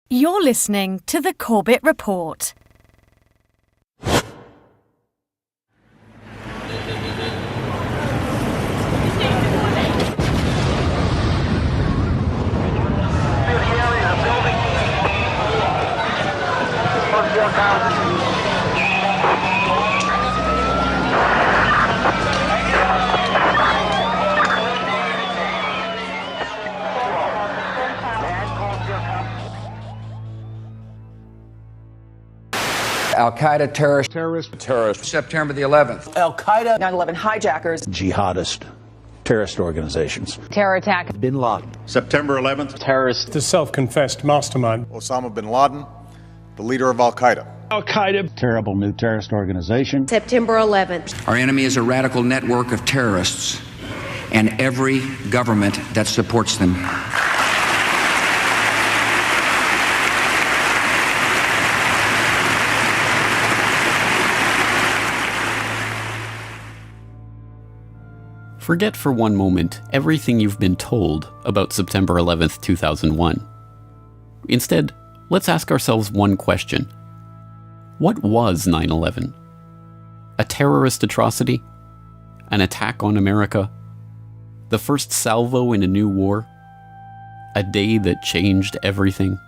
You're listening to the Corbett Report. Al-Qaeda terrorist, September the 11th. Al-Qaeda, 9/11 hijackers, jihadist terrorist organizations. Terror attack. Bin Laden. September 11th. Terrorist. The self-confessed mastermind. Osama bin Laden, the leader of Al-Qaeda. Al-Qaeda. Terrible new terrorist organization. September 11th. Our enemy is a radical network of terrorists and every government that supports them. Forget for one moment everything you've been told about September 11th, 2001. Instead, let's ask ourselves one question. What was 9/11? A terrorist atrocity? An attack on America? The first salvo in a new war? A day that changed everything?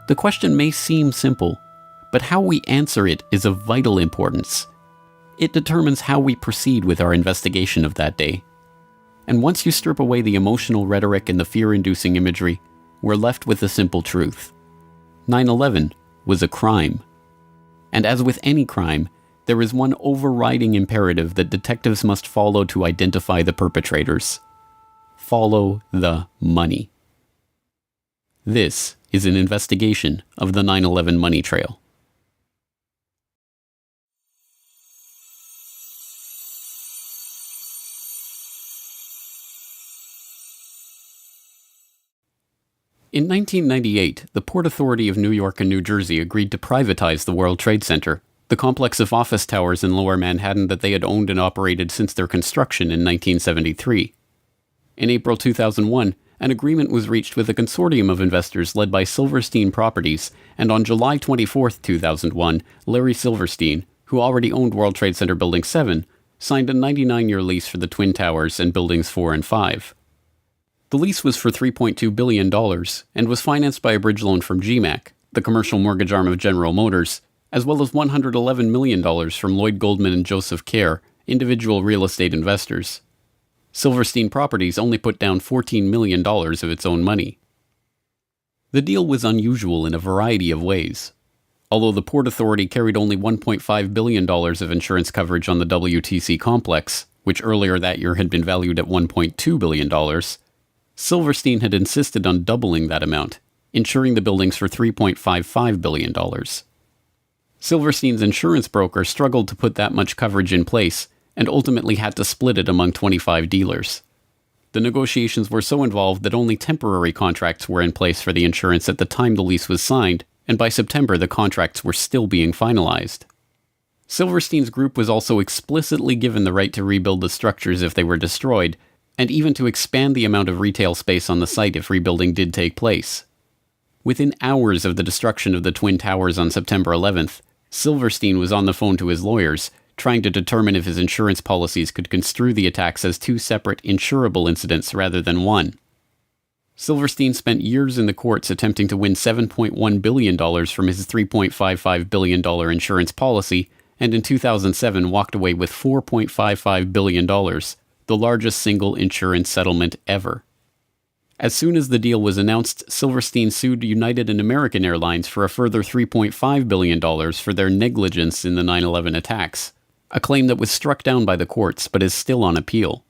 The question may seem simple, but how we answer it is of vital importance. It determines how we proceed with our investigation of that day. And once you strip away the emotional rhetoric and the fear-inducing imagery, we're left with the simple truth. 9/11 was a crime. And as with any crime, there is one overriding imperative that detectives must follow to identify the perpetrators. Follow the money. This is an investigation of the 9/11 money trail. In 1998, the Port Authority of New York and New Jersey agreed to privatize the World Trade Center, the complex of office towers in Lower Manhattan that they had owned and operated since their construction in 1973. In April 2001, an agreement was reached with a consortium of investors led by Silverstein Properties, and on July 24, 2001, Larry Silverstein, who already owned World Trade Center Building 7, signed a 99-year lease for the Twin Towers and Buildings 4 and 5. The lease was for $3.2 billion and was financed by a bridge loan from GMAC, the commercial mortgage arm of General Motors, as well as $111 million from Lloyd Goldman and Joseph Kerr, individual real estate investors. Silverstein Properties only put down $14 million of its own money. The deal was unusual in a variety of ways. Although the Port Authority carried only $1.5 billion of insurance coverage on the WTC complex, which earlier that year had been valued at $1.2 billion, Silverstein had insisted on doubling that amount, insuring the buildings for $3.55 billion. Silverstein's insurance broker struggled to put that much coverage in place and ultimately had to split it among 25 dealers. The negotiations were so involved that only temporary contracts were in place for the insurance at the time the lease was signed, and by September the contracts were still being finalized. Silverstein's group was also explicitly given the right to rebuild the structures if they were destroyed, and even to expand the amount of retail space on the site if rebuilding did take place. Within hours of the destruction of the Twin Towers on September 11th, Silverstein was on the phone to his lawyers, trying to determine if his insurance policies could construe the attacks as two separate insurable incidents rather than one. Silverstein spent years in the courts attempting to win $7.1 billion from his $3.55 billion insurance policy, and in 2007 walked away with $4.55 billion, the largest single insurance settlement ever. As soon as the deal was announced, Silverstein sued United and American Airlines for a further $3.5 billion for their negligence in the 9/11 attacks, a claim that was struck down by the courts but is still on appeal.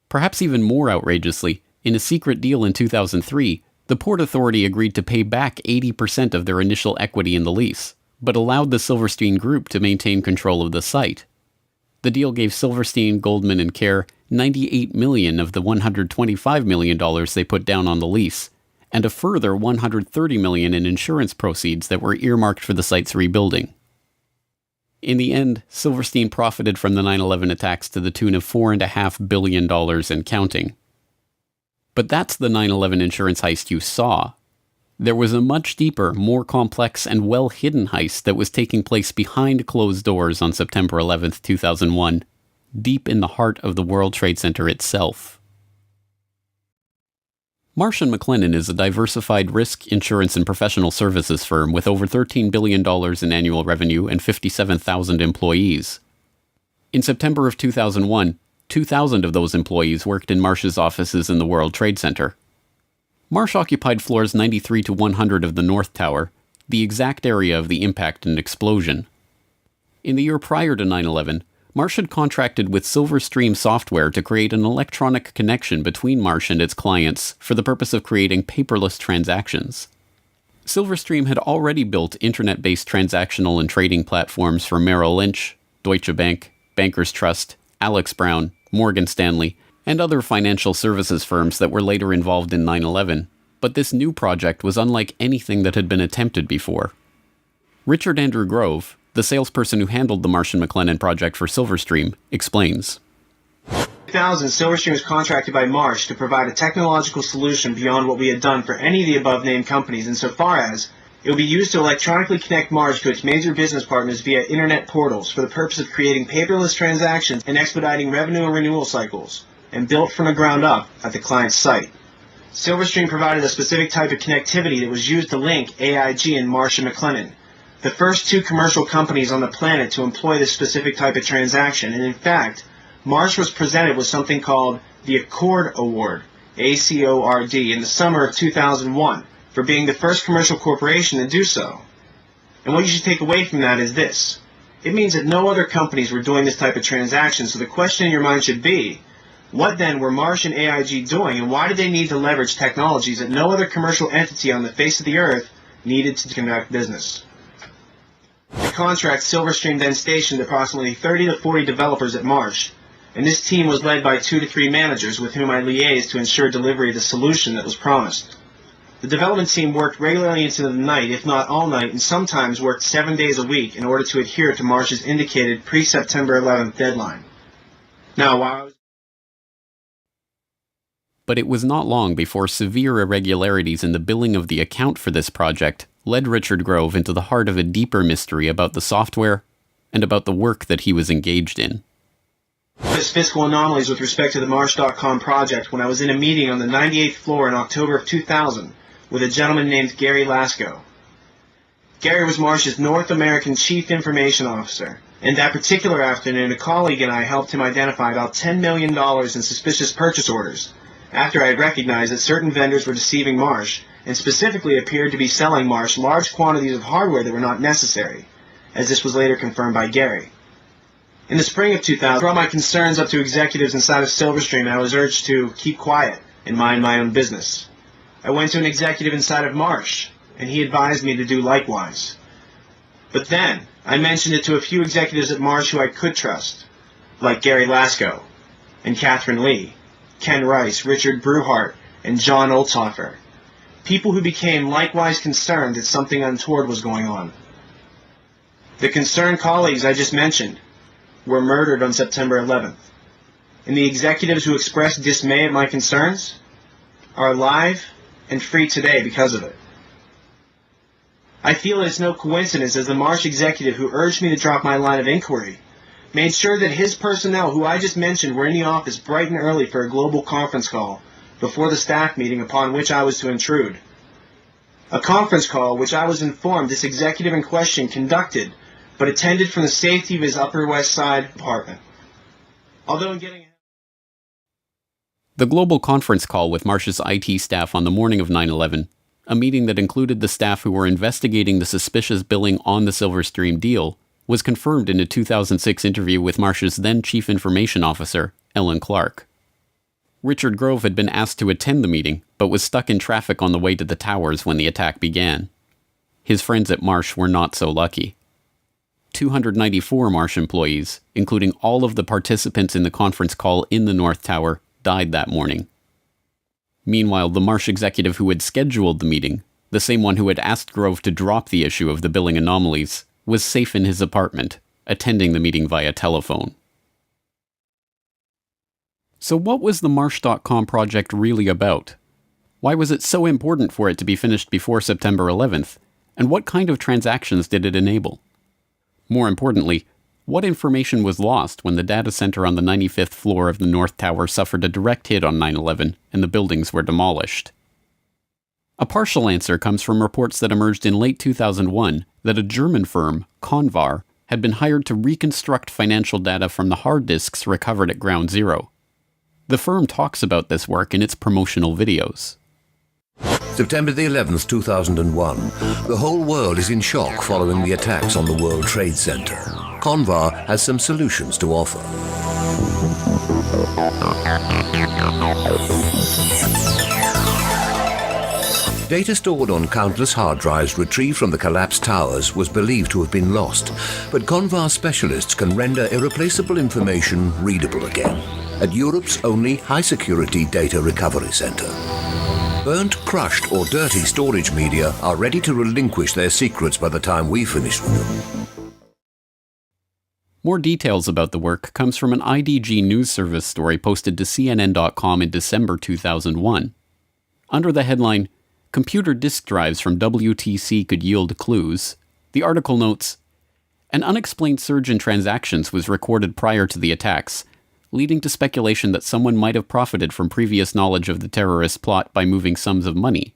Perhaps even more outrageously, in a secret deal in 2003, the Port Authority agreed to pay back 80% of their initial equity in the lease, but allowed the Silverstein Group to maintain control of the site. The deal gave Silverstein, Goldman, and Kerr $98 million of the $125 million they put down on the lease, and a further $130 million in insurance proceeds that were earmarked for the site's rebuilding. In the end, Silverstein profited from the 9/11 attacks to the tune of $4.5 billion and counting. But that's the 9/11 insurance heist you saw. There was a much deeper, more complex, and well-hidden heist that was taking place behind closed doors on September 11th, 2001, deep in the heart of the World Trade Center itself. Marsh & McLennan is a diversified risk, insurance, and professional services firm with over $13 billion in annual revenue and 57,000 employees. In September of 2001, 2,000 of those employees worked in Marsh's offices in the World Trade Center. Marsh occupied floors 93 to 100 of the North Tower, the exact area of the impact and explosion. In the year prior to 9/11, Marsh had contracted with Silverstream Software to create an electronic connection between Marsh and its clients for the purpose of creating paperless transactions. Silverstream had already built internet-based transactional and trading platforms for Merrill Lynch, Deutsche Bank, Bankers Trust, Alex Brown, Morgan Stanley, and other financial services firms that were later involved in 9/11, but this new project was unlike anything that had been attempted before. Richard Andrew Grove, the salesperson who handled the Marsh & McLennan project for Silverstream, explains. In 2000, Silverstream was contracted by Marsh to provide a technological solution beyond what we had done for any of the above-named companies, insofar as it would be used to electronically connect Marsh to its major business partners via internet portals for the purpose of creating paperless transactions and expediting revenue and renewal cycles, and built from the ground up at the client's site. Silverstream provided a specific type of connectivity that was used to link AIG and Marsh & McLennan, the first two commercial companies on the planet to employ this specific type of transaction. And in fact, Marsh was presented with something called the Accord Award, ACORD, in the summer of 2001 for being the first commercial corporation to do so. And what you should take away from that is this. It means that no other companies were doing this type of transaction, so the question in your mind should be, what then were Marsh and AIG doing, and why did they need to leverage technologies that no other commercial entity on the face of the earth needed to conduct business? The contract, Silverstream then stationed approximately 30 to 40 developers at Marsh, and this team was led by 2 to 3 managers with whom I liaised to ensure delivery of the solution that was promised. The development team worked regularly into the night, if not all night, and sometimes worked 7 days a week in order to adhere to Marsh's indicated pre-September 11th deadline. Now, while I was But it was not long before severe irregularities in the billing of the account for this project led Richard Grove into the heart of a deeper mystery about the software and about the work that he was engaged in. Fiscal anomalies with respect to the Marsh.com project when I was in a meeting on the 98th floor in October of 2000 with a gentleman named Gary Lasko. Gary was Marsh's North American Chief Information Officer, and that particular afternoon a colleague and I helped him identify about $10 million in suspicious purchase orders after I had recognized that certain vendors were deceiving Marsh and specifically appeared to be selling Marsh large quantities of hardware that were not necessary, as this was later confirmed by Gary. In the spring of 2000, I brought my concerns up to executives inside of Silverstream and I was urged to keep quiet and mind my own business. I went to an executive inside of Marsh, and he advised me to do likewise. But then, I mentioned it to a few executives at Marsh who I could trust, like Gary Lasko, and Catherine Lee, Ken Rice, Richard Bruhart, and John Olthofer, people who became likewise concerned that something untoward was going on. The concerned colleagues I just mentioned were murdered on September 11th, and the executives who expressed dismay at my concerns are alive and free today because of it. I feel it's no coincidence as the Marsh executive who urged me to drop my line of inquiry made sure that his personnel, who I just mentioned, were in the office bright and early for a global conference call before the staff meeting upon which I was to intrude. A conference call which I was informed this executive in question conducted, but attended from the safety of his Upper West Side apartment. Although in getting The global conference call with Marsh's IT staff on the morning of 9/11, a meeting that included the staff who were investigating the suspicious billing on the Silverstream deal, was confirmed in a 2006 interview with Marsh's then Chief Information Officer, Ellen Clark. Richard Grove had been asked to attend the meeting, but was stuck in traffic on the way to the towers when the attack began. His friends at Marsh were not so lucky. 294 Marsh employees, including all of the participants in the conference call in the North Tower, died that morning. Meanwhile, the Marsh executive who had scheduled the meeting, the same one who had asked Grove to drop the issue of the billing anomalies, was safe in his apartment, attending the meeting via telephone. So what was the Marsh.com project really about? Why was it so important for it to be finished before September 11th? And what kind of transactions did it enable? More importantly, what information was lost when the data center on the 95th floor of the North Tower suffered a direct hit on 9/11 and the buildings were demolished? A partial answer comes from reports that emerged in late 2001 that a German firm, Convar, had been hired to reconstruct financial data from the hard disks recovered at Ground Zero. The firm talks about this work in its promotional videos. September the 11th, 2001. The whole world is in shock following the attacks on the World Trade Center. Convar has some solutions to offer. Data stored on countless hard drives retrieved from the collapsed towers was believed to have been lost, but Convar specialists can render irreplaceable information readable again at Europe's only high-security data recovery center. Burnt, crushed, or dirty storage media are ready to relinquish their secrets by the time we finish with them. More details about the work comes from an IDG news service story posted to CNN.com in December 2001. Under the headline, "Computer disk drives from WTC could yield clues," the article notes, "An unexplained surge in transactions was recorded prior to the attacks, leading to speculation that someone might have profited from previous knowledge of the terrorist plot by moving sums of money.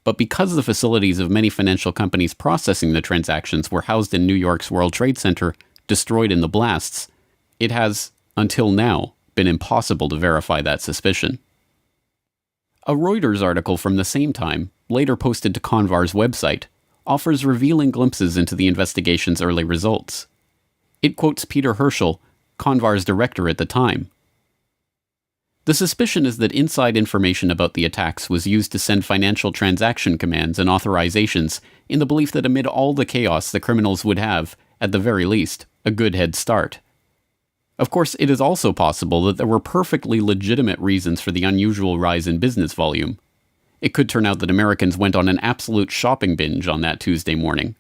But because the facilities of many financial companies processing the transactions were housed in New York's World Trade Center, destroyed in the blasts, it has, until now, been impossible to verify that suspicion." A Reuters article from the same time, later posted to Convar's website, offers revealing glimpses into the investigation's early results. It quotes Peter Herschel, Convar's director at the time. "The suspicion is that inside information about the attacks was used to send financial transaction commands and authorizations in the belief that amid all the chaos the criminals would have, at the very least, a good head start. Of course, it is also possible that there were perfectly legitimate reasons for the unusual rise in business volume. It could turn out that Americans went on an absolute shopping binge on that Tuesday morning.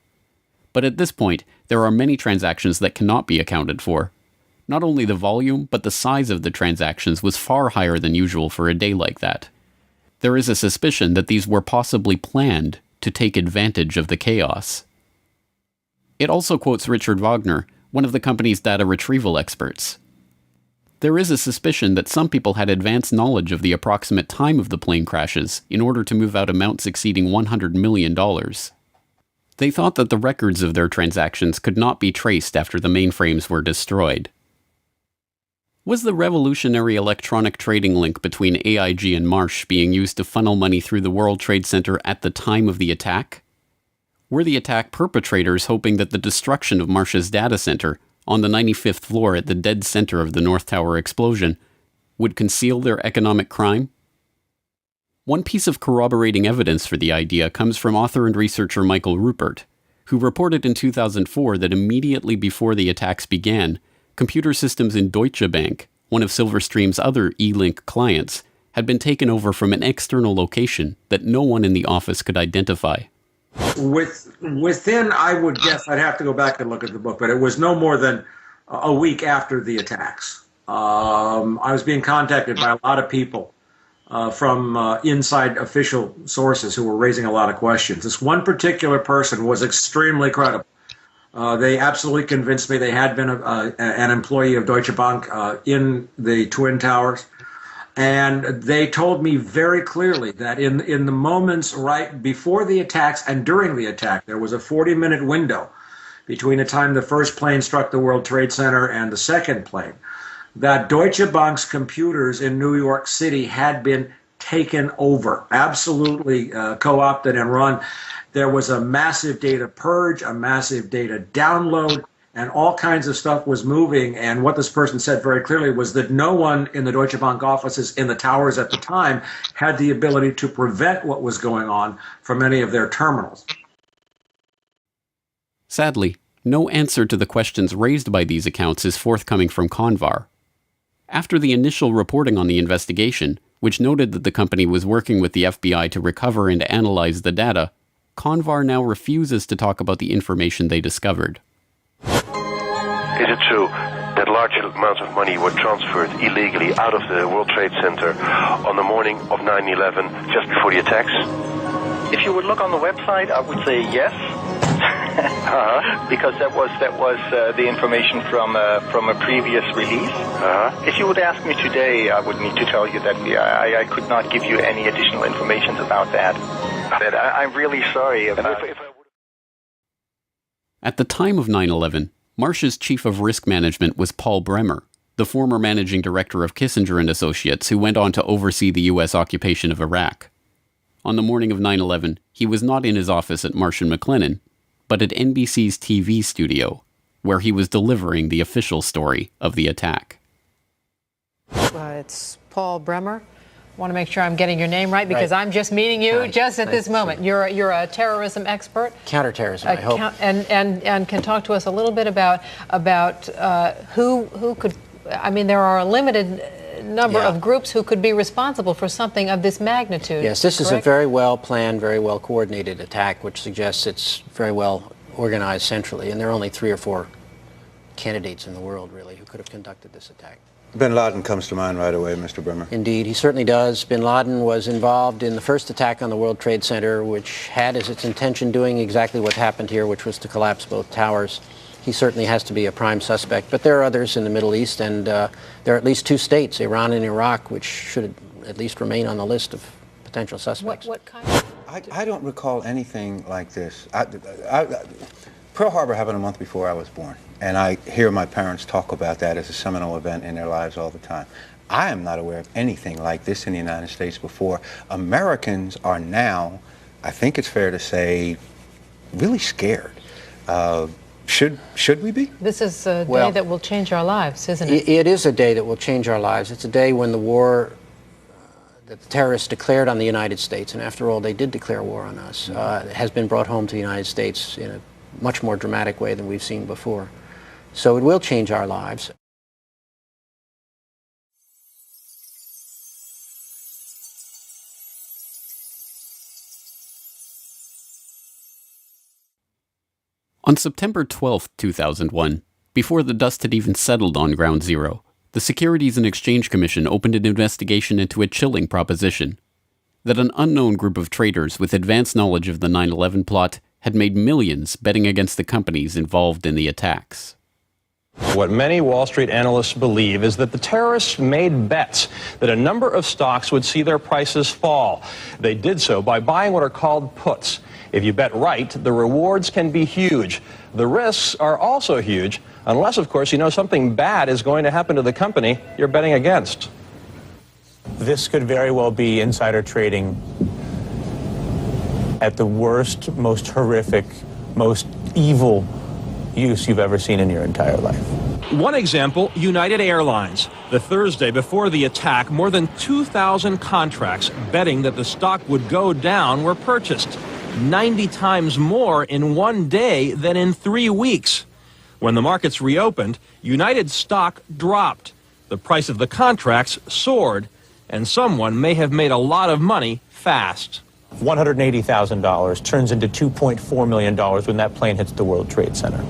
But at this point, there are many transactions that cannot be accounted for. Not only the volume, but the size of the transactions was far higher than usual for a day like that. There is a suspicion that these were possibly planned to take advantage of the chaos." It also quotes Richard Wagner, one of the company's data retrieval experts. "There is a suspicion that some people had advanced knowledge of the approximate time of the plane crashes in order to move out amounts exceeding $100 million. They thought that the records of their transactions could not be traced after the mainframes were destroyed." Was the revolutionary electronic trading link between AIG and Marsh being used to funnel money through the World Trade Center at the time of the attack? Were the attack perpetrators hoping that the destruction of Marsh's data center, on the 95th floor at the dead center of the North Tower explosion, would conceal their economic crime? One piece of corroborating evidence for the idea comes from author and researcher Michael Rupert, who reported in 2004 that immediately before the attacks began, computer systems in Deutsche Bank, one of Silverstream's other E-Link clients, had been taken over from an external location that no one in the office could identify. Within, I would guess, I'd have to go back and look at the book, but it was no more than a week after the attacks. I was being contacted by a lot of people from inside official sources who were raising a lot of questions. This one particular person was extremely credible. They absolutely convinced me they had been an employee of Deutsche Bank in the Twin Towers. And they told me very clearly that in the moments right before the attacks and during the attack, there was a 40-minute window between the time the first plane struck the World Trade Center and the second plane, that Deutsche Bank's computers in New York City had been taken over, absolutely co-opted and run. There was a massive data purge, a massive data download, and all kinds of stuff was moving. And what this person said very clearly was that no one in the Deutsche Bank offices in the towers at the time had the ability to prevent what was going on from any of their terminals. Sadly, no answer to the questions raised by these accounts is forthcoming from Convar. After the initial reporting on the investigation, which noted that the company was working with the FBI to recover and analyze the data, Convar now refuses to talk about the information they discovered. Is it true that large amounts of money were transferred illegally out of the World Trade Center on the morning of 9/11, just before the attacks? If you would look on the website, I would say yes, because that was the information from a previous release. If you would ask me today, I would need to tell you that I could not give you any additional information about that. I'm really sorry. At the time of 9/11, Marsh's chief of risk management was Paul Bremer, the former managing director of Kissinger and Associates who went on to oversee the U.S. occupation of Iraq. On the morning of 9/11, he was not in his office at Marsh & McLennan, but at NBC's TV studio, where he was delivering the official story of the attack. It's Paul Bremer. I want to make sure I'm getting your name right because I'm just meeting you just at this moment. You're a terrorism expert, counterterrorism. I hope, and can talk to us a little bit about who could. I mean, there are a limited number of groups who could be responsible for something of this magnitude. Yes, this is a very well planned, very well coordinated attack, which suggests it's very well organized centrally. And there are only 3 or 4 candidates in the world, really, who could have conducted this attack. Bin Laden comes to mind right away, Mr. Bremer. Indeed, he certainly does. Bin Laden was involved in the first attack on the World Trade Center, which had as its intention doing exactly what happened here, which was to collapse both towers. He certainly has to be a prime suspect. But there are others in the Middle East, and there are at least 2 states, Iran and Iraq, which should at least remain on the list of potential suspects. What kind of... I don't recall anything like this. Pearl Harbor happened a month before I was born, and I hear my parents talk about that as a seminal event in their lives all the time. I am not aware of anything like this in the United States before. Americans are now, I think it's fair to say, really scared. Should we be? This is a day that will change our lives, isn't it? It is a day that will change our lives. It's a day when the war that the terrorists declared on the United States, and after all, they did declare war on us, has been brought home to the United States in a much more dramatic way than we've seen before. So it will change our lives. On September 12, 2001, before the dust had even settled on Ground Zero, the Securities and Exchange Commission opened an investigation into a chilling proposition: that an unknown group of traders with advanced knowledge of the 9/11 plot had made millions betting against the companies involved in the attacks. What many Wall Street analysts believe is that the terrorists made bets that a number of stocks would see their prices fall. They did so by buying what are called puts. If you bet right, the rewards can be huge. The risks are also huge, unless, of course, you know something bad is going to happen to the company you're betting against. This could very well be insider trading at the worst, most horrific, most evil use you've ever seen in your entire life. One example, United Airlines. The Thursday before the attack, more than 2,000 contracts betting that the stock would go down were purchased. 90 times more in one day than in 3 weeks. When the markets reopened, United's stock dropped. The price of the contracts soared, and someone may have made a lot of money fast. $180,000 turns into $2.4 million when that plane hits the World Trade Center.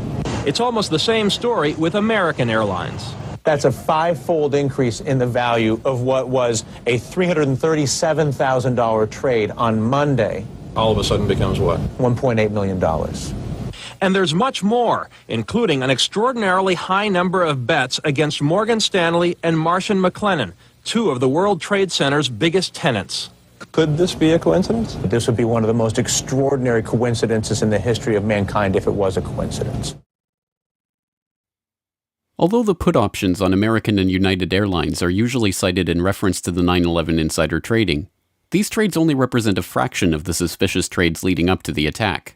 It's almost the same story with American Airlines. That's a 5-fold increase in the value of what was a $337,000 trade on Monday. All of a sudden becomes what? $1.8 million. And there's much more, including an extraordinarily high number of bets against Morgan Stanley and Marsh & McLennan, 2 of the World Trade Center's biggest tenants. Could this be a coincidence? This would be one of the most extraordinary coincidences in the history of mankind if it was a coincidence. Although the put options on American and United Airlines are usually cited in reference to the 9/11 insider trading, these trades only represent a fraction of the suspicious trades leading up to the attack.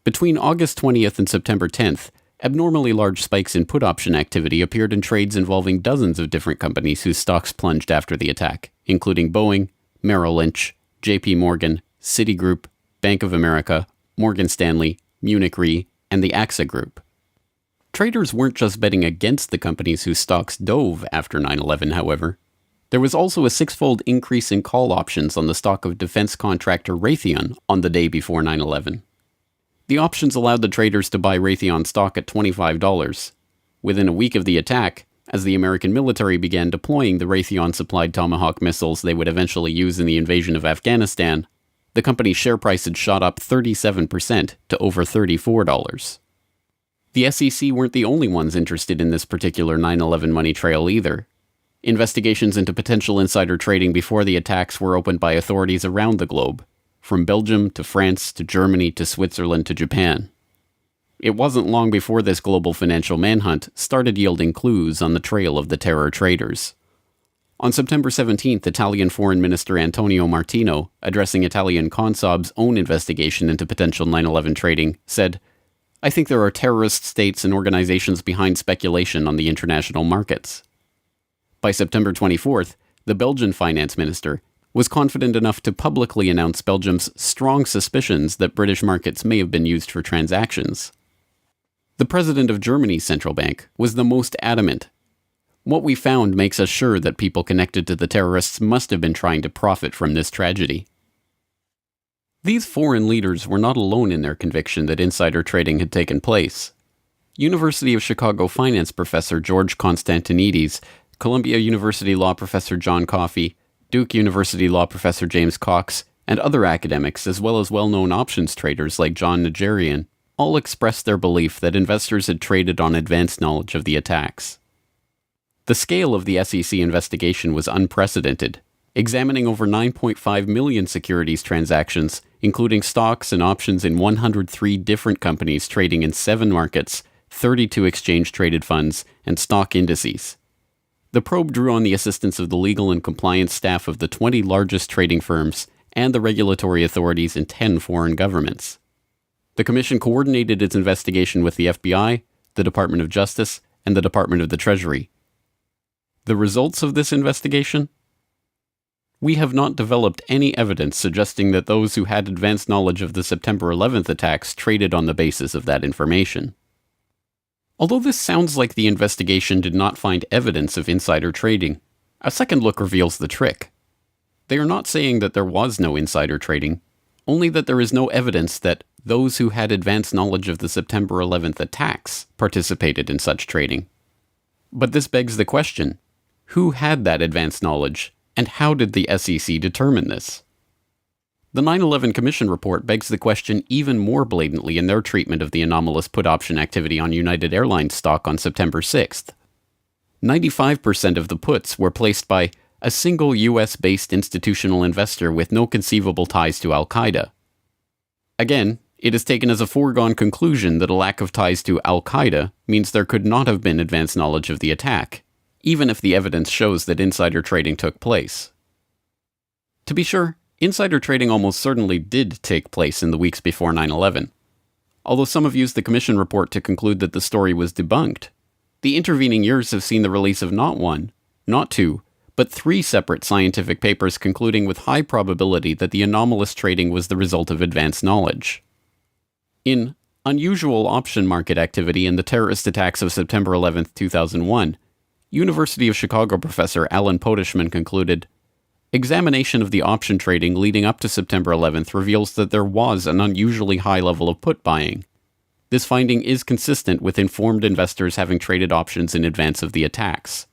Between August 20th and September 10th, abnormally large spikes in put option activity appeared in trades involving dozens of different companies whose stocks plunged after the attack, including Boeing, Merrill Lynch, JP Morgan, Citigroup, Bank of America, Morgan Stanley, Munich Re, and the AXA Group. Traders weren't just betting against the companies whose stocks dove after 9/11, however. There was also a 6-fold increase in call options on the stock of defense contractor Raytheon on the day before 9/11. The options allowed the traders to buy Raytheon stock at $25. within a week of the attack, as the American military began deploying the Raytheon-supplied Tomahawk missiles they would eventually use in the invasion of Afghanistan, the company's share price had shot up 37% to over $34. The SEC weren't the only ones interested in this particular 9/11 money trail either. Investigations into potential insider trading before the attacks were opened by authorities around the globe, from Belgium to France to Germany to Switzerland to Japan. It wasn't long before this global financial manhunt started yielding clues on the trail of the terror traders. On September 17th, Italian Foreign Minister Antonio Martino, addressing Italian Consob's own investigation into potential 9/11 trading, said, "I think there are terrorist states and organizations behind speculation on the international markets." By September 24th, the Belgian finance minister was confident enough to publicly announce Belgium's strong suspicions that British markets may have been used for transactions. The president of Germany's central bank was the most adamant. "What we found makes us sure that people connected to the terrorists must have been trying to profit from this tragedy." These foreign leaders were not alone in their conviction that insider trading had taken place. University of Chicago finance professor George Constantinides, Columbia University law professor John Coffey, Duke University law professor James Cox, and other academics, as well as well-known options traders like John Najarian, all expressed their belief that investors had traded on advanced knowledge of the attacks. The scale of the SEC investigation was unprecedented, examining over 9.5 million securities transactions, including stocks and options in 103 different companies trading in 7 markets, 32 exchange-traded funds, and stock indices. The probe drew on the assistance of the legal and compliance staff of the 20 largest trading firms and the regulatory authorities in 10 foreign governments. The Commission coordinated its investigation with the FBI, the Department of Justice, and the Department of the Treasury. The results of this investigation? We have not developed any evidence suggesting that those who had advanced knowledge of the September 11th attacks traded on the basis of that information. Although this sounds like the investigation did not find evidence of insider trading, a second look reveals the trick. They are not saying that there was no insider trading, only that there is no evidence that those who had advanced knowledge of the September 11th attacks participated in such trading. But this begs the question, who had that advanced knowledge, and how did the SEC determine this? The 9/11 Commission report begs the question even more blatantly in their treatment of the anomalous put option activity on United Airlines stock on September 6th. 95% of the puts were placed by a single US-based institutional investor with no conceivable ties to Al-Qaeda. Again, it is taken as a foregone conclusion that a lack of ties to Al-Qaeda means there could not have been advanced knowledge of the attack, even if the evidence shows that insider trading took place. To be sure, insider trading almost certainly did take place in the weeks before 9/11. Although some have used the Commission report to conclude that the story was debunked, the intervening years have seen the release of not one, not two, but 3 separate scientific papers concluding with high probability that the anomalous trading was the result of advanced knowledge. In Unusual Option Market Activity in the Terrorist Attacks of September 11, 2001, University of Chicago professor Alan Potishman concluded, "Examination of the option trading leading up to September 11th reveals that there was an unusually high level of put buying. This finding is consistent with informed investors having traded options in advance of the attacks."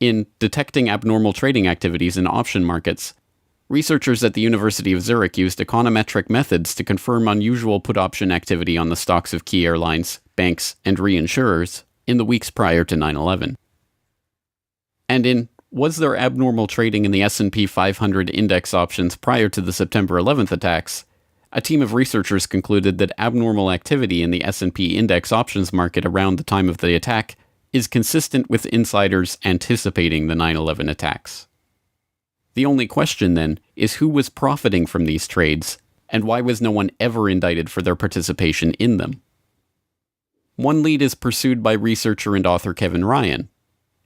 In Detecting Abnormal Trading Activities in Option Markets, researchers at the University of Zurich used econometric methods to confirm unusual put option activity on the stocks of key airlines, banks, and reinsurers in the weeks prior to 9/11. And in Was There Abnormal Trading in the S&P 500 Index Options Prior to the September 11th Attacks, a team of researchers concluded that abnormal activity in the S&P Index Options market around the time of the attack is consistent with insiders anticipating the 9/11 attacks. The only question, then, is who was profiting from these trades, and why was no one ever indicted for their participation in them? One lead is pursued by researcher and author Kevin Ryan.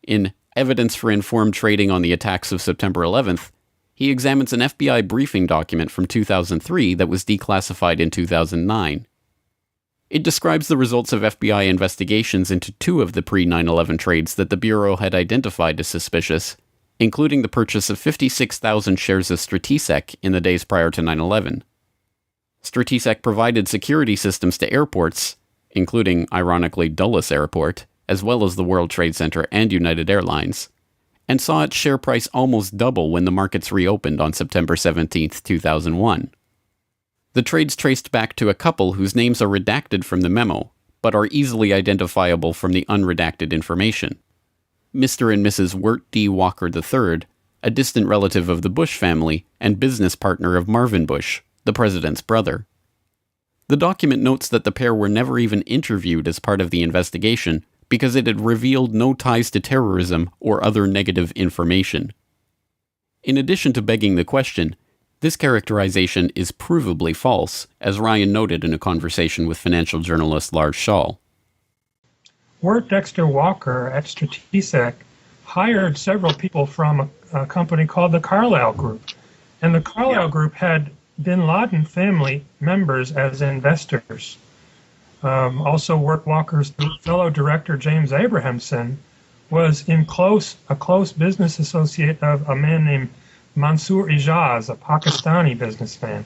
In Evidence for Informed Trading on the Attacks of September 11th, he examines an FBI briefing document from 2003 that was declassified in 2009. It describes the results of FBI investigations into 2 of the pre-9/11 trades that the Bureau had identified as suspicious, including the purchase of 56,000 shares of Stratisec in the days prior to 9/11. Stratisec provided security systems to airports, including, ironically, Dulles Airport, as well as the World Trade Center and United Airlines, and saw its share price almost double when the markets reopened on September 17, 2001. The trades traced back to a couple whose names are redacted from the memo, but are easily identifiable from the unredacted information. Mr. and Mrs. Wirt D. Walker III, a distant relative of the Bush family and business partner of Marvin Bush, the president's brother. The document notes that the pair were never even interviewed as part of the investigation because it had revealed no ties to terrorism or other negative information. In addition to begging the question, this characterization is provably false, as Ryan noted in a conversation with financial journalist Lars Schall. Wirt Dexter Walker at Stratesec hired several people from a company called the Carlyle Group. And the Carlyle Group had bin Laden family members as investors. Also, Wirt Walker's fellow director, James Abrahamson, was a close business associate of a man named Mansour Ijaz, a Pakistani businessman.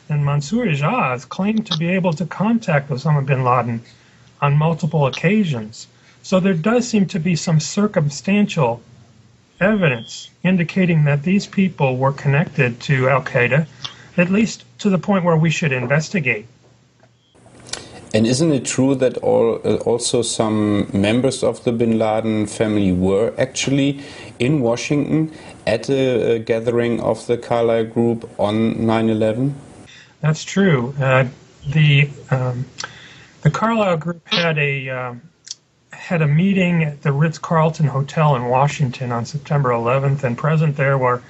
And Mansour Ijaz claimed to be able to contact Osama bin Laden on multiple occasions. So there does seem to be some circumstantial evidence indicating that these people were connected to Al-Qaeda, at least to the point where we should investigate. And isn't it true that also some members of the bin Laden family were actually in Washington at a gathering of the Carlyle Group on 9/11? That's true. The Carlyle Group had a meeting at the Ritz-Carlton Hotel in Washington on September 11th, and present there were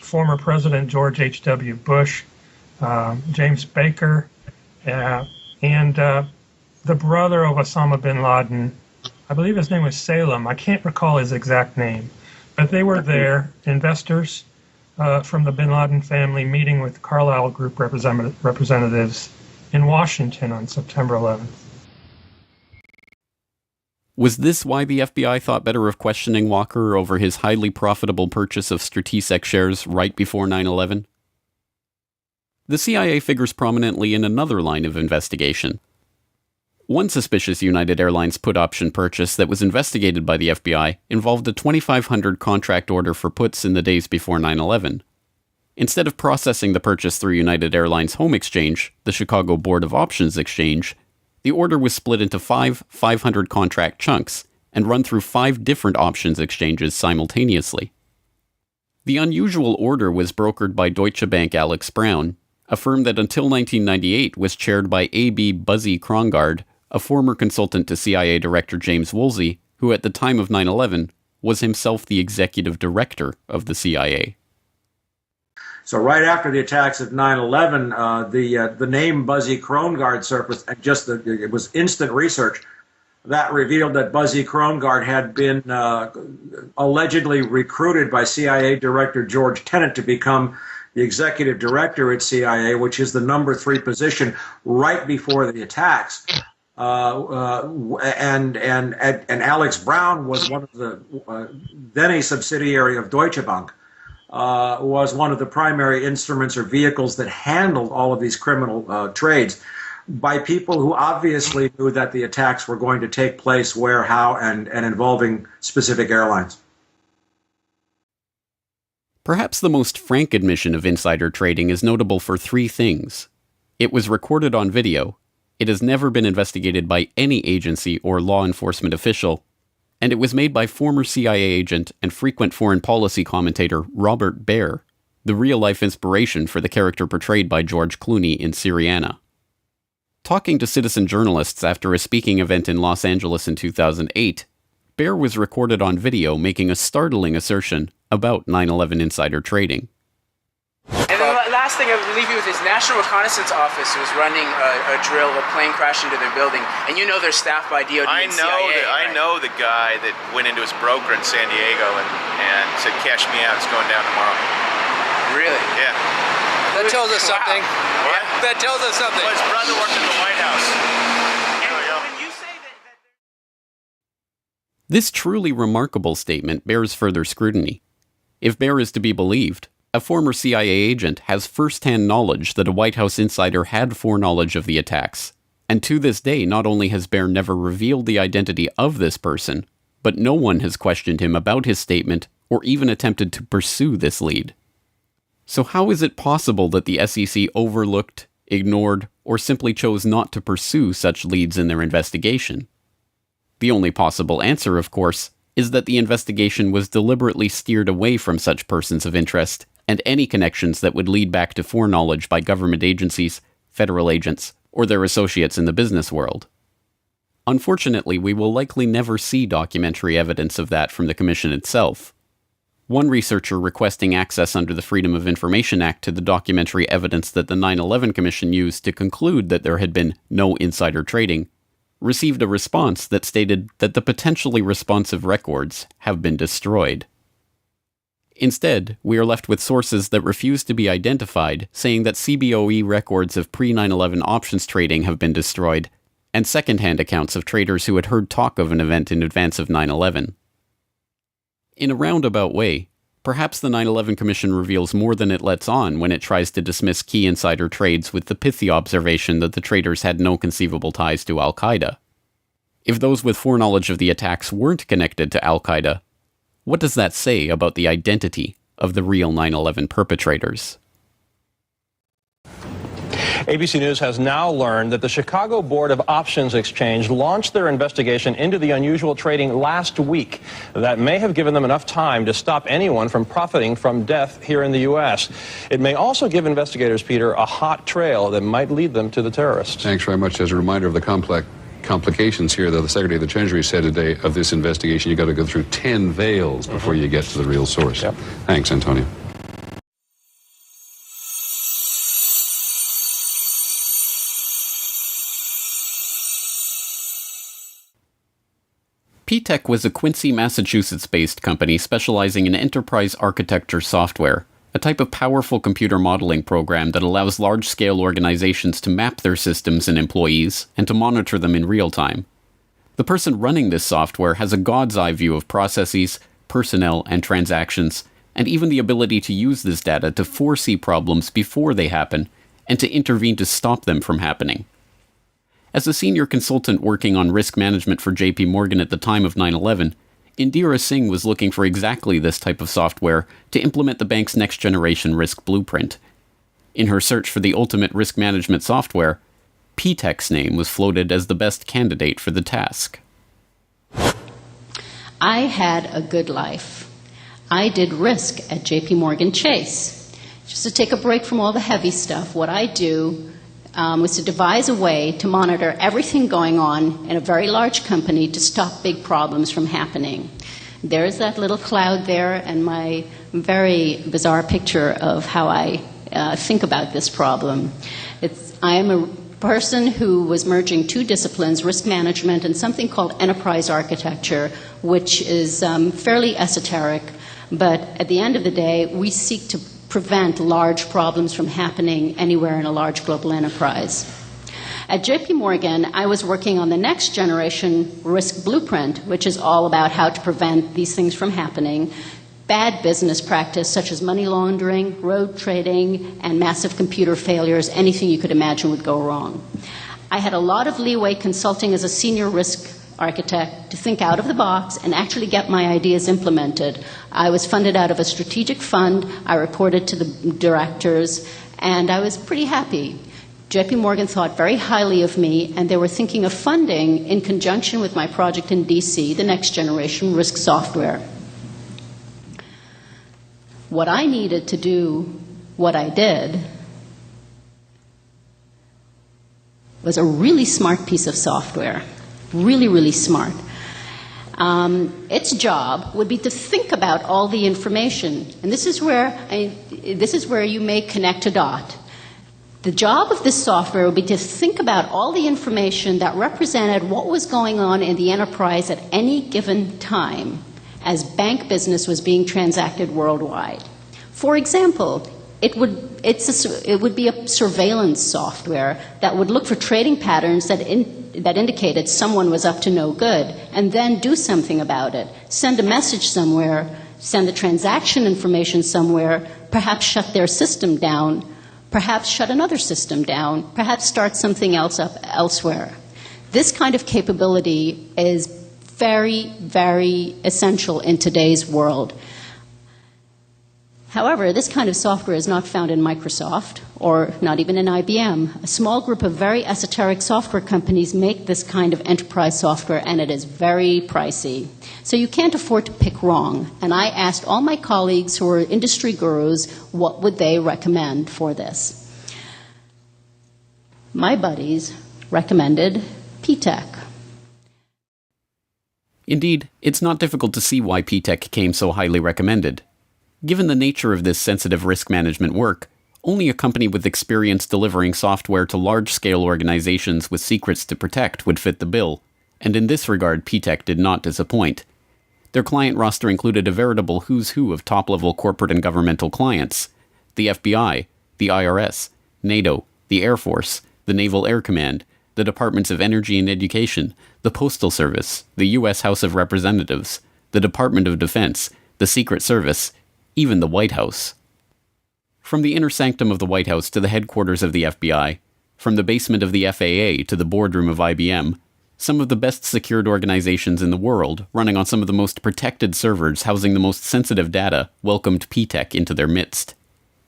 former President George H.W. Bush, James Baker, and the brother of Osama bin Laden. I believe his name was Salem. I can't recall his exact name. But they were there, investors from the bin Laden family, meeting with Carlyle Group representatives in Washington on September 11th. Was this why the FBI thought better of questioning Walker over his highly profitable purchase of Stratesec shares right before 9/11? The CIA figures prominently in another line of investigation. One suspicious United Airlines put option purchase that was investigated by the FBI involved a 2,500 contract order for puts in the days before 9/11. Instead of processing the purchase through United Airlines Home Exchange, the Chicago Board of Options Exchange, the order was split into 500 contract chunks and run through 5 different options exchanges simultaneously. The unusual order was brokered by Deutsche Bank Alex Brown, a firm that until 1998 was chaired by A.B. Buzzy Krongard, a former consultant to CIA Director James Woolsey, who at the time of 9/11 was himself the executive director of the CIA. So right after the attacks of 9/11, the name Buzzy Krongard surfaced, and it was instant research that revealed that Buzzy Krongard had been allegedly recruited by CIA Director George Tenet to become the executive director at CIA, which is the number 3 position right before the attacks. And Alex Brown was one of the then a subsidiary of Deutsche Bank. Was one of the primary instruments or vehicles that handled all of these criminal trades by people who obviously knew that the attacks were going to take place where, how, and involving specific airlines. Perhaps the most frank admission of insider trading is notable for 3 things. It was recorded on video, it has never been investigated by any agency or law enforcement official, and it was made by former CIA agent and frequent foreign policy commentator Robert Baer, the real-life inspiration for the character portrayed by George Clooney in Syriana. Talking to citizen journalists after a speaking event in Los Angeles in 2008, Baer was recorded on video making a startling assertion about 9/11 insider trading. And then the last thing, I believe it was his National Reconnaissance Office was running a drill, a plane crashed into their building, and you know they're staffed by DOD and CIA. I know the guy that went into his broker in San Diego and said, "Cash me out, it's going down tomorrow." Really? Yeah. That tells us something. What? That tells us something. Well, his brother worked in the White House. This truly remarkable statement bears further scrutiny. If Baer is to be believed, a former CIA agent has first-hand knowledge that a White House insider had foreknowledge of the attacks, And to this day, not only has Baer never revealed the identity of this person, but no one has questioned him about his statement or even attempted to pursue this lead. So how is it possible that the SEC overlooked, ignored, or simply chose not to pursue such leads in their investigation? The only possible answer, of course, is that the investigation was deliberately steered away from such persons of interest and any connections that would lead back to foreknowledge by government agencies, federal agents, or their associates in the business world. Unfortunately, we will likely never see documentary evidence of that from the Commission itself. One researcher requesting access under the Freedom of Information Act to the documentary evidence that the 9/11 Commission used to conclude that there had been no insider trading received a response that stated that the potentially responsive records have been destroyed. Instead, we are left with sources that refuse to be identified, saying that CBOE records of pre-9/11 options trading have been destroyed, and second-hand accounts of traders who had heard talk of an event in advance of 9/11. In a roundabout way, perhaps the 9/11 Commission reveals more than it lets on when it tries to dismiss key insider trades with the pithy observation that the traders had no conceivable ties to Al-Qaeda. If those with foreknowledge of the attacks weren't connected to Al-Qaeda, what does that say about the identity of the real 9/11 perpetrators? ABC News has now learned that the Chicago Board of Options Exchange launched their investigation into the unusual trading last week. That may have given them enough time to stop anyone from profiting from death here in the U.S. It may also give investigators, Peter, a hot trail that might lead them to the terrorists. Thanks very much. As a reminder of the complications here, though, the Secretary of the Treasury said today of this investigation, you've got to go through 10 veils before you get to the real source. Yep. Thanks, Antonio. P-Tech was a Quincy, Massachusetts-based company specializing in enterprise architecture software, a type of powerful computer modeling program that allows large-scale organizations to map their systems and employees and to monitor them in real time. The person running this software has a god's eye view of processes, personnel, and transactions, and even the ability to use this data to foresee problems before they happen and to intervene to stop them from happening. As a senior consultant working on risk management for JP Morgan at the time of 9/11, Indira Singh was looking for exactly this type of software to implement the bank's next-generation risk blueprint. In her search for the ultimate risk management software, P-Tech's name was floated as the best candidate for the task. I had a good life. I did risk at JP Morgan Chase. Just to take a break from all the heavy stuff, what I do was to devise a way to monitor everything going on in a very large company to stop big problems from happening. There's that little cloud there and my very bizarre picture of how I think about this problem. I am a person who was merging two disciplines, risk management and something called enterprise architecture, which is fairly esoteric, but at the end of the day, we seek to prevent large problems from happening anywhere in a large global enterprise. At JP Morgan, I was working on the next generation risk blueprint, which is all about how to prevent these things from happening. Bad business practice such as money laundering, road trading, and massive computer failures, anything you could imagine would go wrong. I had a lot of leeway consulting as a senior risk architect to think out of the box and actually get my ideas implemented. I was funded out of a strategic fund. I reported to the directors, and I was pretty happy. JP Morgan thought very highly of me, and they were thinking of funding, in conjunction with my project in DC, the next generation risk software. What I needed to do, what I did, was a really smart piece of software. Really, really smart. Its job would be to think about all the information, and this is where you may connect a dot. The job of this software would be to think about all the information that represented what was going on in the enterprise at any given time as bank business was being transacted worldwide. For example, it would be a surveillance software that would look for trading patterns that indicated someone was up to no good, and then do something about it. Send a message somewhere, send the transaction information somewhere, perhaps shut their system down, perhaps shut another system down, perhaps start something else up elsewhere. This kind of capability is very, very essential in today's world. However, this kind of software is not found in Microsoft or not even in IBM. A small group of very esoteric software companies make this kind of enterprise software, and it is very pricey. So you can't afford to pick wrong. And I asked all my colleagues who are industry gurus what would they recommend for this. My buddies recommended P-TECH. Indeed, it's not difficult to see why P-TECH came so highly recommended. Given the nature of this sensitive risk management work, only a company with experience delivering software to large-scale organizations with secrets to protect would fit the bill, and in this regard P-TECH did not disappoint. Their client roster included a veritable who's who of top-level corporate and governmental clients: the FBI, the IRS, NATO, the Air Force, the Naval Air Command, the Departments of Energy and Education, the Postal Service, the U.S. House of Representatives, the Department of Defense, the Secret Service, even the White House. From the inner sanctum of the White House to the headquarters of the FBI, from the basement of the FAA to the boardroom of IBM, some of the best secured organizations in the world, running on some of the most protected servers housing the most sensitive data, welcomed P-TECH into their midst.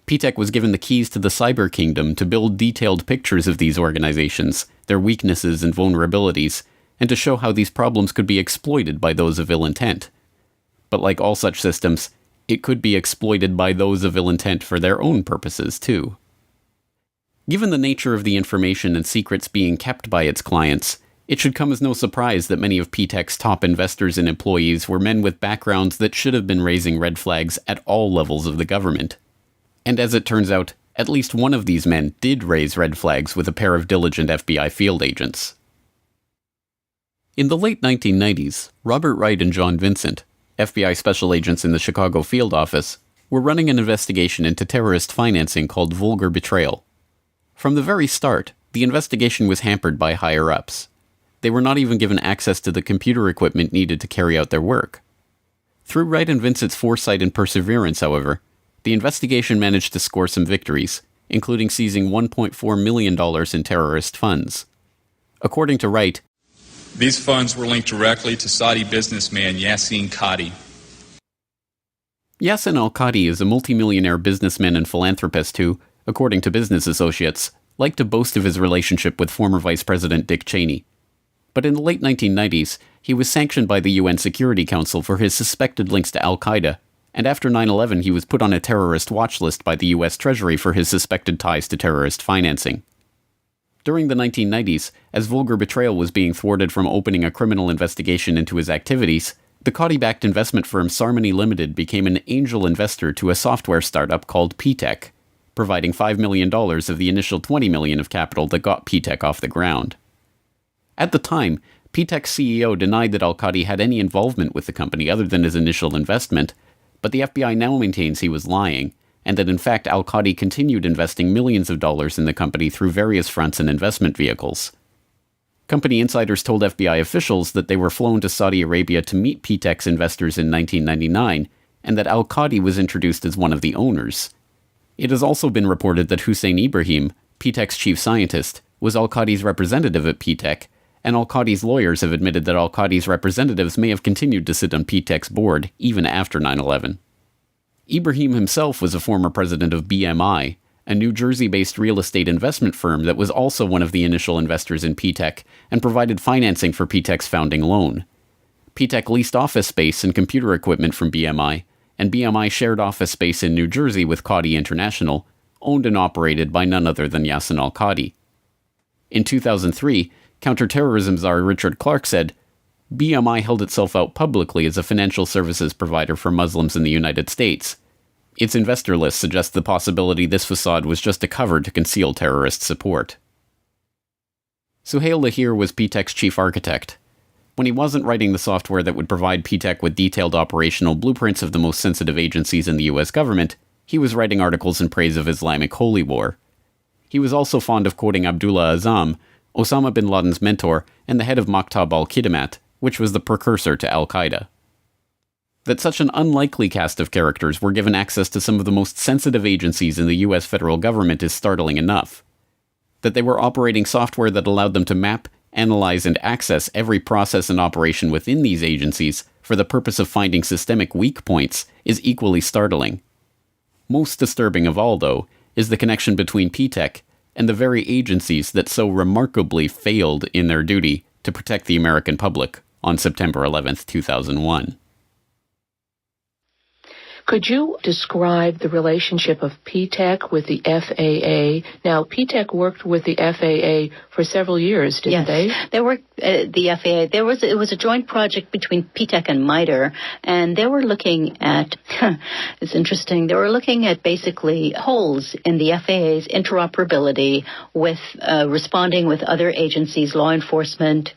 P-TECH was given the keys to the cyber kingdom to build detailed pictures of these organizations, their weaknesses and vulnerabilities, and to show how these problems could be exploited by those of ill intent. But like all such systems, it could be exploited by those of ill intent for their own purposes, too. Given the nature of the information and secrets being kept by its clients, it should come as no surprise that many of P-TECH's top investors and employees were men with backgrounds that should have been raising red flags at all levels of the government. And as it turns out, at least one of these men did raise red flags with a pair of diligent FBI field agents. In the late 1990s, Robert Wright and John Vincent, FBI special agents in the Chicago field office, were running an investigation into terrorist financing called vulgar betrayal. From the very start, the investigation was hampered by higher-ups. They were not even given access to the computer equipment needed to carry out their work. Through Wright and Vincent's foresight and perseverance, however, the investigation managed to score some victories, including seizing $1.4 million in terrorist funds. According to Wright, these funds were linked directly to Saudi businessman Yassin Qadi. Yassin al-Qadi is a multimillionaire businessman and philanthropist who, according to Business Associates, liked to boast of his relationship with former Vice President Dick Cheney. But in the late 1990s, he was sanctioned by the UN Security Council for his suspected links to al-Qaeda, and after 9/11 he was put on a terrorist watch list by the US Treasury for his suspected ties to terrorist financing. During the 1990s, as vulgar betrayal was being thwarted from opening a criminal investigation into his activities, the Qadi-backed investment firm Sarmony Limited became an angel investor to a software startup called P-TECH, providing $5 million of the initial $20 million of capital that got P-TECH off the ground. At the time, P-TECH's CEO denied that al-Qadi had any involvement with the company other than his initial investment, but the FBI now maintains he was lying, and that in fact al-Qadi continued investing millions of dollars in the company through various fronts and investment vehicles. Company insiders told FBI officials that they were flown to Saudi Arabia to meet P-TECH's investors in 1999, and that al-Qadi was introduced as one of the owners. It has also been reported that Hussein Ibrahim, P-TECH's chief scientist, was al-Qadi's representative at P-TECH, and al-Qadi's lawyers have admitted that al-Qadi's representatives may have continued to sit on P-TECH's board even after 9/11. Ibrahim himself was a former president of BMI, a New Jersey-based real estate investment firm that was also one of the initial investors in P-TECH and provided financing for P-TECH's founding loan. P-TECH leased office space and computer equipment from BMI, and BMI shared office space in New Jersey with Qadi International, owned and operated by none other than Yassin al-Qadi. In 2003, counterterrorism czar Richard Clarke said, BMI held itself out publicly as a financial services provider for Muslims in the United States. Its investor list suggests the possibility this facade was just a cover to conceal terrorist support. Suhail Lahir was P-TECH's chief architect. When he wasn't writing the software that would provide P-TECH with detailed operational blueprints of the most sensitive agencies in the US government, he was writing articles in praise of Islamic holy war. He was also fond of quoting Abdullah Azzam, Osama bin Laden's mentor and the head of Maktab al-Khidmat, which was the precursor to al-Qaeda. That such an unlikely cast of characters were given access to some of the most sensitive agencies in the US federal government is startling enough. That they were operating software that allowed them to map, analyze, and access every process and operation within these agencies for the purpose of finding systemic weak points is equally startling. Most disturbing of all, though, is the connection between P-TECH and the very agencies that so remarkably failed in their duty to protect the American public on September 11th, 2001. Could you describe the relationship of P-TECH with the FAA? Now, P-TECH worked with the FAA for several years, didn't they? Yes, they worked the FAA. It was a joint project between P-TECH and MITRE, and they were looking at, it's interesting, they were looking at basically holes in the FAA's interoperability with responding with other agencies, law enforcement,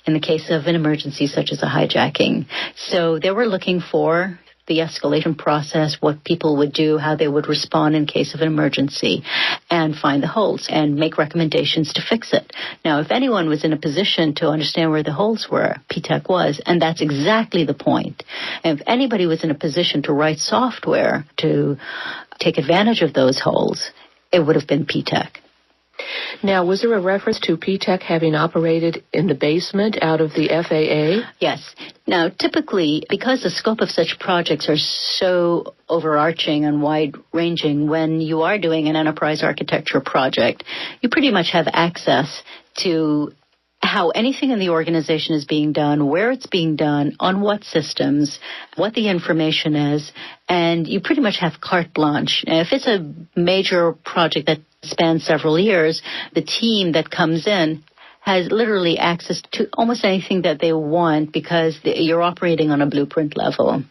in the case of an emergency such as a hijacking. So they were looking for the escalation process, what people would do, how they would respond in case of an emergency, and find the holes and make recommendations to fix it. Now, if anyone was in a position to understand where the holes were, P-TECH was, and that's exactly the point. And if anybody was in a position to write software to take advantage of those holes, it would have been P-TECH. Now, was there a reference to P-TECH having operated in the basement out of the FAA? Yes. Now, typically, because the scope of such projects are so overarching and wide-ranging, when you are doing an enterprise architecture project, you pretty much have access to how anything in the organization is being done, where it's being done, on what systems, what the information is, and you pretty much have carte blanche. And if it's a major project that spans several years, the team that comes in has literally access to almost anything that they want because you're operating on a blueprint level,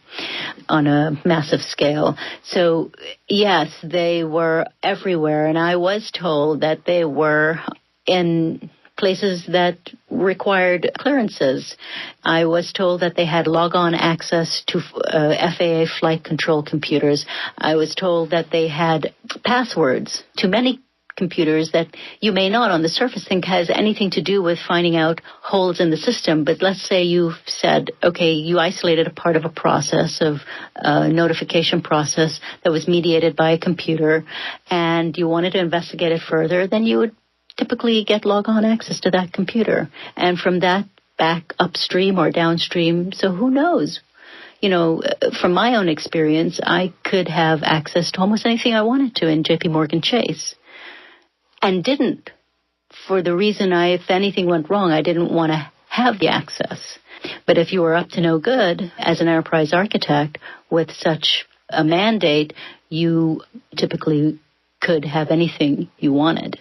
on a massive scale. So, yes, they were everywhere, and I was told that they were in places that required clearances. I was told that they had log-on access to FAA flight control computers. I was told that they had passwords to many computers that you may not on the surface think has anything to do with finding out holes in the system. But let's say you've said, okay, you isolated a part of a process, of a notification process that was mediated by a computer, and you wanted to investigate it further, then you would typically get log-on access to that computer. And from that, back upstream or downstream. So who knows? You know, from my own experience, I could have access to almost anything I wanted to in JP Morgan Chase. And didn't, for the reason if anything went wrong, I didn't want to have the access. But if you were up to no good as an enterprise architect with such a mandate, you typically could have anything you wanted.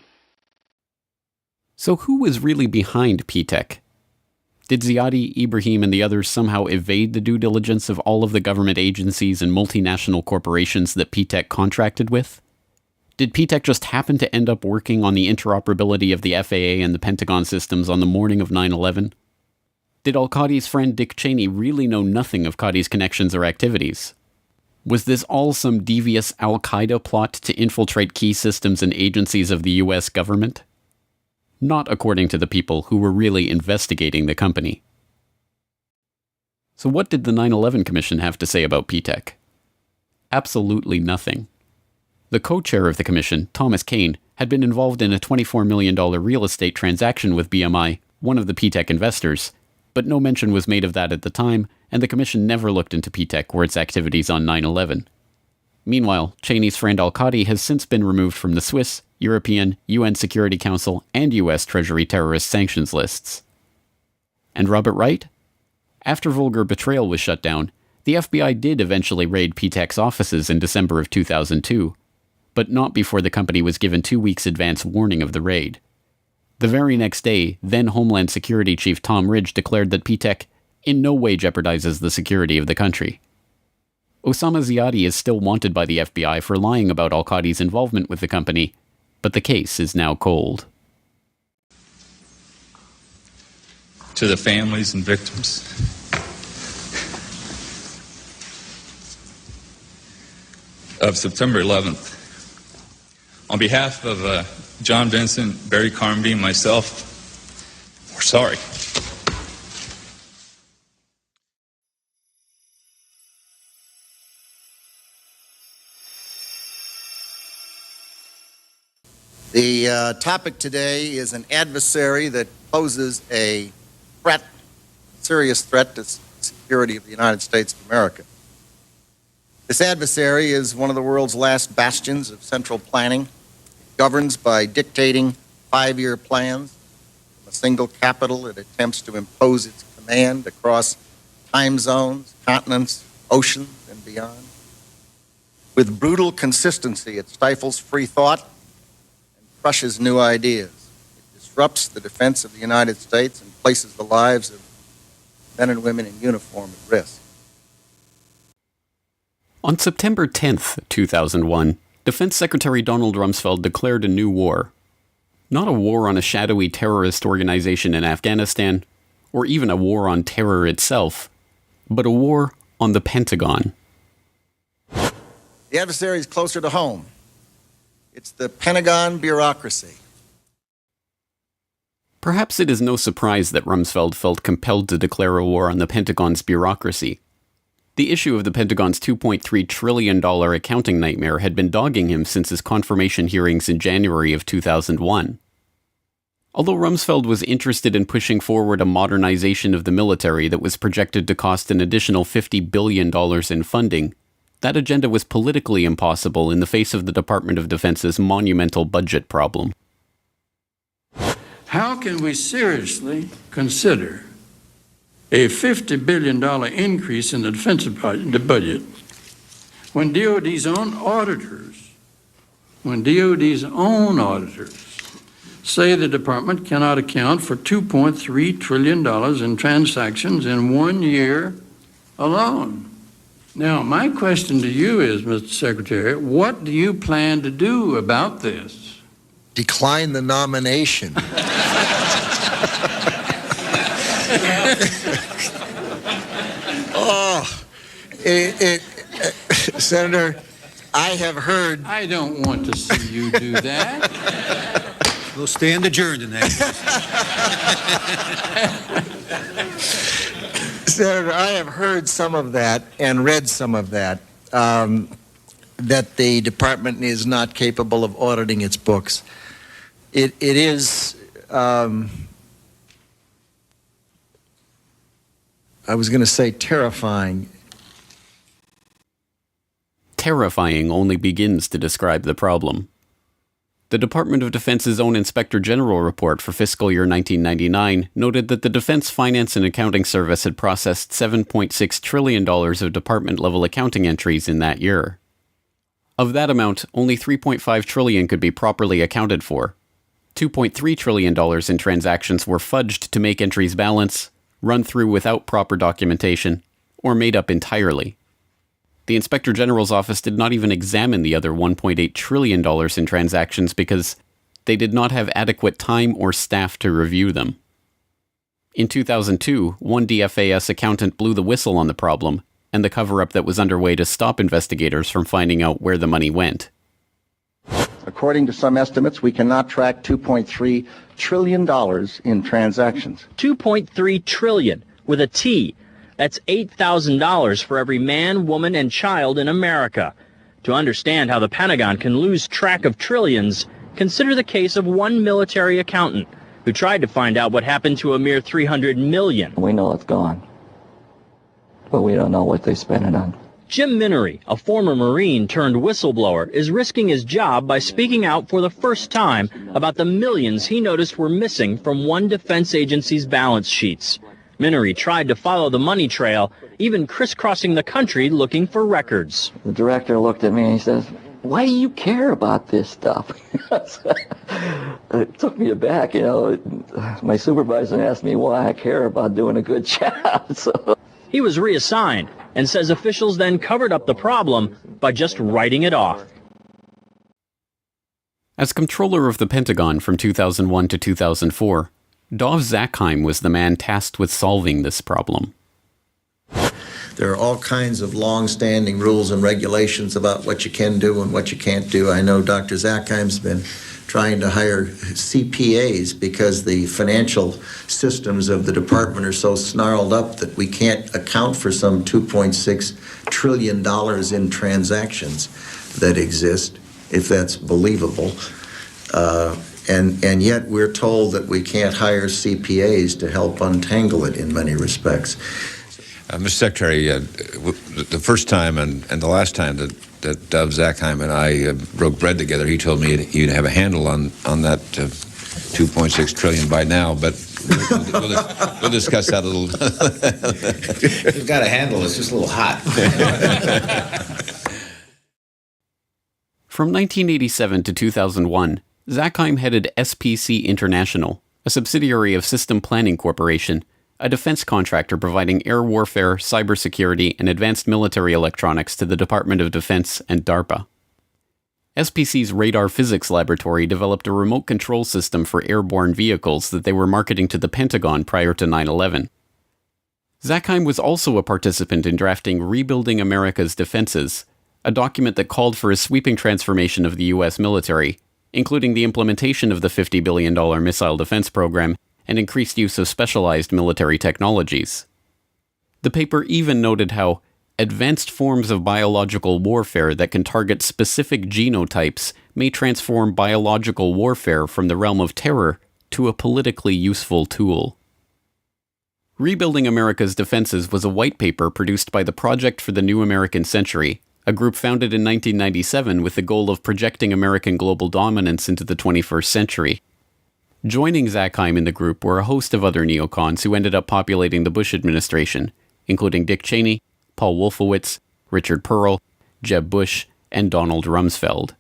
So who was really behind P-TECH? Did Ziadi, Ibrahim, and the others somehow evade the due diligence of all of the government agencies and multinational corporations that P-TECH contracted with? Did P-TECH just happen to end up working on the interoperability of the FAA and the Pentagon systems on the morning of 9/11? Did al-Qadi's friend Dick Cheney really know nothing of Qadi's connections or activities? Was this all some devious al-Qaeda plot to infiltrate key systems and agencies of the US government? Not according to the people who were really investigating the company. So what did the 9/11 Commission have to say about P-TECH? Absolutely nothing. The co-chair of the commission, Thomas Kane, had been involved in a $24 million real estate transaction with BMI, one of the P-TECH investors, but no mention was made of that at the time, and the commission never looked into P-TECH or its activities on 9/11. Meanwhile, Cheney's friend al-Qadi has since been removed from the Swiss, European, UN Security Council, and US Treasury terrorist sanctions lists. And Robert Wright? After Vulgar Betrayal was shut down, the FBI did eventually raid P-TECH's offices in December of 2002, but not before the company was given 2 weeks advance warning of the raid. The very next day, then Homeland Security Chief Tom Ridge declared that P-TECH in no way jeopardizes the security of the country. Osama Ziadi is still wanted by the FBI for lying about al-Qadi's involvement with the company, but the case is now cold. To the families and victims, of September 11th, on behalf of John Vincent, Barry Carmody, and myself, we're sorry. The topic today is an adversary that poses a threat, serious threat to the security of the United States of America. This adversary is one of the world's last bastions of central planning. It governs by dictating 5-year plans. From a single capital, it attempts to impose its command across time zones, continents, oceans, and beyond. With brutal consistency, it stifles free thought and crushes new ideas. It disrupts the defense of the United States and places the lives of men and women in uniform at risk. On September 10th, 2001, Defense Secretary Donald Rumsfeld declared a new war. Not a war on a shadowy terrorist organization in Afghanistan, or even a war on terror itself, but a war on the Pentagon. The adversary is closer to home. It's the Pentagon bureaucracy. Perhaps it is no surprise that Rumsfeld felt compelled to declare a war on the Pentagon's bureaucracy. The issue of the Pentagon's $2.3 trillion accounting nightmare had been dogging him since his confirmation hearings in January of 2001. Although Rumsfeld was interested in pushing forward a modernization of the military that was projected to cost an additional $50 billion in funding, that agenda was politically impossible in the face of the Department of Defense's monumental budget problem. How can we seriously consider a $50 billion increase in the defense budget when DOD's own auditors say the department cannot account for $2.3 trillion in transactions in 1 year alone? Now, my question to you is, Mr. Secretary, what do you plan to do about this? Decline the nomination. Senator, I have heard... I don't want to see you do that. We'll stand adjourned in that case. Senator, I have heard some of that and read some of that, that the department is not capable of auditing its books. It is... I was going to say terrifying. Terrifying only begins to describe the problem. The Department of Defense's own Inspector General report for fiscal year 1999 noted that the Defense Finance and Accounting Service had processed $7.6 trillion of department-level accounting entries in that year. Of that amount, only $3.5 trillion could be properly accounted for. $2.3 trillion in transactions were fudged to make entries balance, run through without proper documentation, or made up entirely. The Inspector General's office did not even examine the other $1.8 trillion in transactions because they did not have adequate time or staff to review them. In 2002, one DFAS accountant blew the whistle on the problem and the cover-up that was underway to stop investigators from finding out where the money went. According to some estimates, we cannot track $2.3 trillion in transactions. $2.3 trillion with a T. That's $8,000 for every man, woman, and child in America. To understand how the Pentagon can lose track of trillions, consider the case of one military accountant who tried to find out what happened to a mere $300 million. We know it's gone, but we don't know what they spent it on. Jim Minery, a former Marine turned whistleblower, is risking his job by speaking out for the first time about the millions he noticed were missing from one defense agency's balance sheets. Minery tried to follow the money trail, even crisscrossing the country looking for records. The director looked at me and he says, "Why do you care about this stuff?" It took me aback, you know. My supervisor asked me why I care about doing a good job. He was reassigned and says officials then covered up the problem by just writing it off. As controller of the Pentagon from 2001 to 2004, Dov Zakheim was the man tasked with solving this problem. There are all kinds of long-standing rules and regulations about what you can do and what you can't do. I know Dr. Zakheim's been trying to hire CPAs because the financial systems of the department are so snarled up that we can't account for some $2.6 trillion in transactions that exist, if that's believable. And yet we're told that we can't hire CPAs to help untangle it in many respects. Mr. Secretary, the first time and the last time that Dov Zakheim and I broke bread together, he told me you'd have a handle on that 2.6 trillion by now, but we'll discuss that a little. We've got a handle, it's just a little hot. From 1987 to 2001, Zakheim headed SPC International, a subsidiary of System Planning Corporation, a defense contractor providing air warfare, cybersecurity, and advanced military electronics to the Department of Defense and DARPA. SPC's radar physics laboratory developed a remote control system for airborne vehicles that they were marketing to the Pentagon prior to 9/11. Zakheim was also a participant in drafting Rebuilding America's Defenses, a document that called for a sweeping transformation of the U.S. military, including the implementation of the $50 billion missile defense program and increased use of specialized military technologies. The paper even noted how advanced forms of biological warfare that can target specific genotypes may transform biological warfare from the realm of terror to a politically useful tool. Rebuilding America's Defenses was a white paper produced by the Project for the New American Century, a group founded in 1997 with the goal of projecting American global dominance into the 21st century. Joining Zakheim in the group were a host of other neocons who ended up populating the Bush administration, including Dick Cheney, Paul Wolfowitz, Richard Pearl, Jeb Bush, and Donald Rumsfeld.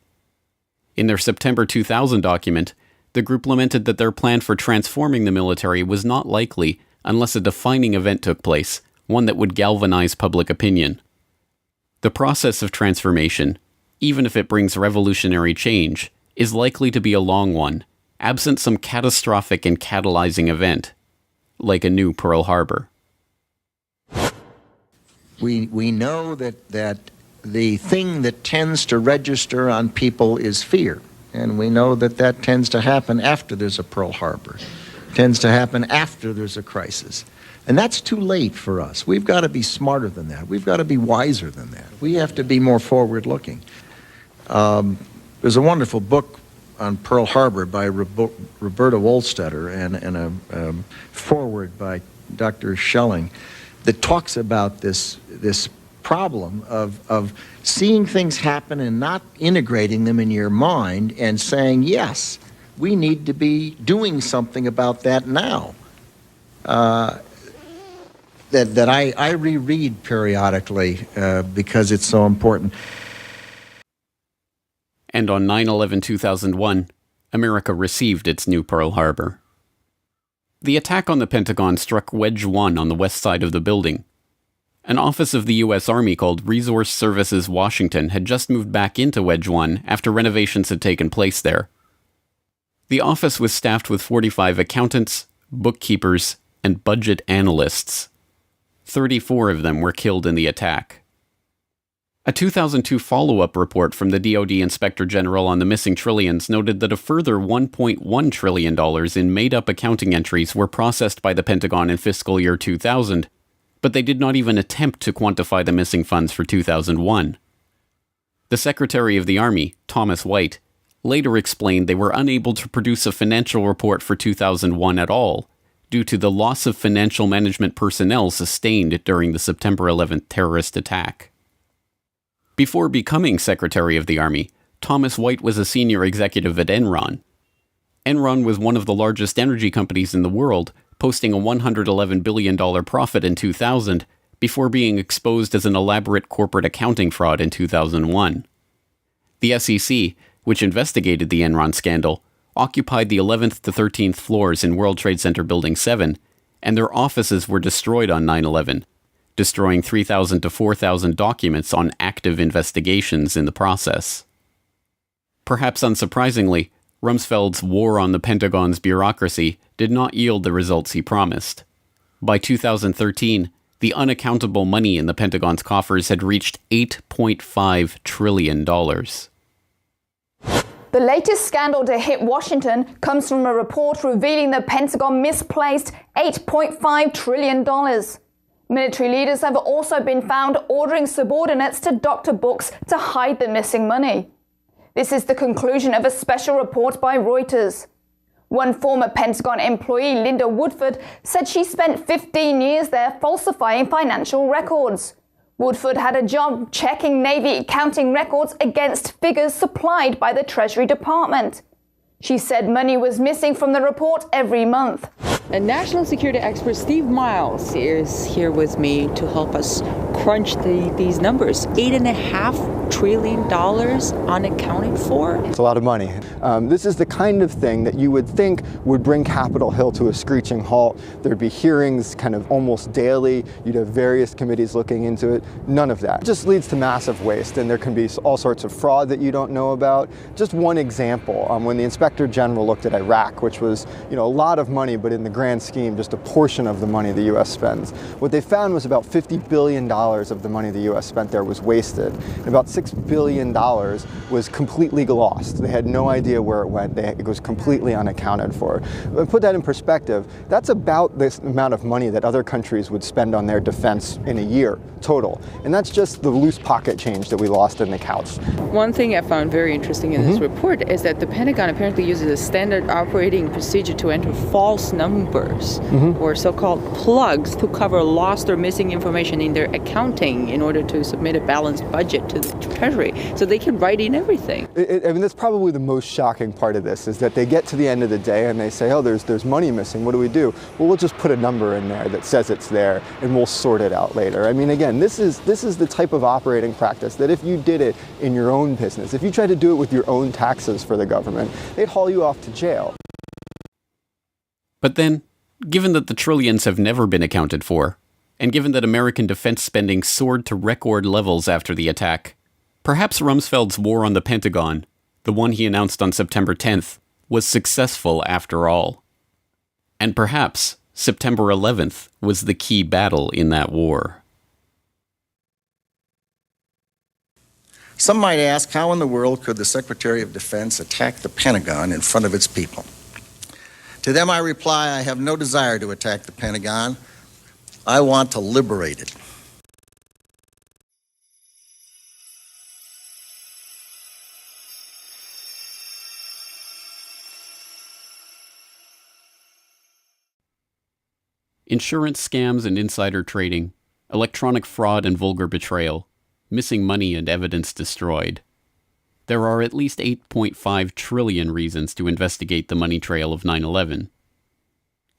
In their September 2000 document, the group lamented that their plan for transforming the military was not likely unless a defining event took place, one that would galvanize public opinion. The process of transformation, even if it brings revolutionary change, is likely to be a long one, absent some catastrophic and catalyzing event, like a new Pearl Harbor. We know that the thing that tends to register on people is fear, and we know that tends to happen after there's a Pearl Harbor, tends to happen after there's a crisis. And that's too late for us. We've got to be smarter than that. We've got to be wiser than that. We have to be more forward-looking. There's a wonderful book on Pearl Harbor by Roberta Wohlstetter and a foreword by Dr. Schelling that talks about this problem of seeing things happen and not integrating them in your mind and saying, yes, we need to be doing something about that now. That I reread periodically because it's so important. And on 9/11/2001, America received its new Pearl Harbor. The attack on the Pentagon struck Wedge 1 on the west side of the building. An office of the U.S. Army called Resource Services Washington had just moved back into Wedge 1 after renovations had taken place there. The office was staffed with 45 accountants, bookkeepers, and budget analysts. 34 of them were killed in the attack. A 2002 follow-up report from the DoD Inspector General on the missing trillions noted that a further $1.1 trillion in made-up accounting entries were processed by the Pentagon in fiscal year 2000, but they did not even attempt to quantify the missing funds for 2001. The Secretary of the Army, Thomas White, later explained they were unable to produce a financial report for 2001 at all, due to the loss of financial management personnel sustained during the September 11th terrorist attack. Before becoming Secretary of the Army, Thomas White was a senior executive at Enron. Enron was one of the largest energy companies in the world, posting a $111 billion profit in 2000, before being exposed as an elaborate corporate accounting fraud in 2001. The SEC, which investigated the Enron scandal, occupied the 11th to 13th floors in World Trade Center Building 7, and their offices were destroyed on 9/11, destroying 3,000 to 4,000 documents on active investigations in the process. Perhaps unsurprisingly, Rumsfeld's war on the Pentagon's bureaucracy did not yield the results he promised. By 2013, the unaccountable money in the Pentagon's coffers had reached $8.5 trillion. The latest scandal to hit Washington comes from a report revealing the Pentagon misplaced $8.5 trillion. Military leaders have also been found ordering subordinates to doctor books to hide the missing money. This is the conclusion of a special report by Reuters. One former Pentagon employee, Linda Woodford, said she spent 15 years there falsifying financial records. Woodford had a job checking Navy accounting records against figures supplied by the Treasury Department. She said money was missing from the report every month. And national security expert Steve Miles is here with me to help us crunch these numbers. $8.5 trillion unaccounted for. It's a lot of money. This is the kind of thing that you would think would bring Capitol Hill to a screeching halt. There'd be hearings kind of almost daily. You'd have various committees looking into it. None of that. It just leads to massive waste, and there can be all sorts of fraud that you don't know about. Just one example, when the Inspector General looked at Iraq, which was, a lot of money, but in the grand scheme, just a portion of the money the U.S. spends. What they found was about $50 billion of the money the U.S. spent there was wasted. And about $6 billion was completely lost. They had no idea where it went. It was completely unaccounted for. But put that in perspective, that's about this amount of money that other countries would spend on their defense in a year total. And that's just the loose pocket change that we lost in the couch. One thing I found very interesting in this report is that the Pentagon apparently uses a standard operating procedure to enter false numbers or so-called plugs to cover lost or missing information in their accounting in order to submit a balanced budget to the Treasury. So they can write in everything. That's probably the most shocking part of this, is that they get to the end of the day and they say, oh, there's money missing. What do we do? Well, we'll just put a number in there that says it's there and we'll sort it out later. I mean, again, this is the type of operating practice that if you did it in your own business, if you tried to do it with your own taxes for the government, they'd haul you off to jail. But then, given that the trillions have never been accounted for, and given that American defense spending soared to record levels after the attack, perhaps Rumsfeld's war on the Pentagon, the one he announced on September 10th, was successful after all. And perhaps September 11th was the key battle in that war. Some might ask, how in the world could the Secretary of Defense attack the Pentagon in front of its people? To them I reply, I have no desire to attack the Pentagon. I want to liberate it. Insurance scams and insider trading, electronic fraud and vulgar betrayal, missing money and evidence destroyed. There are at least 8.5 trillion reasons to investigate the money trail of 9/11.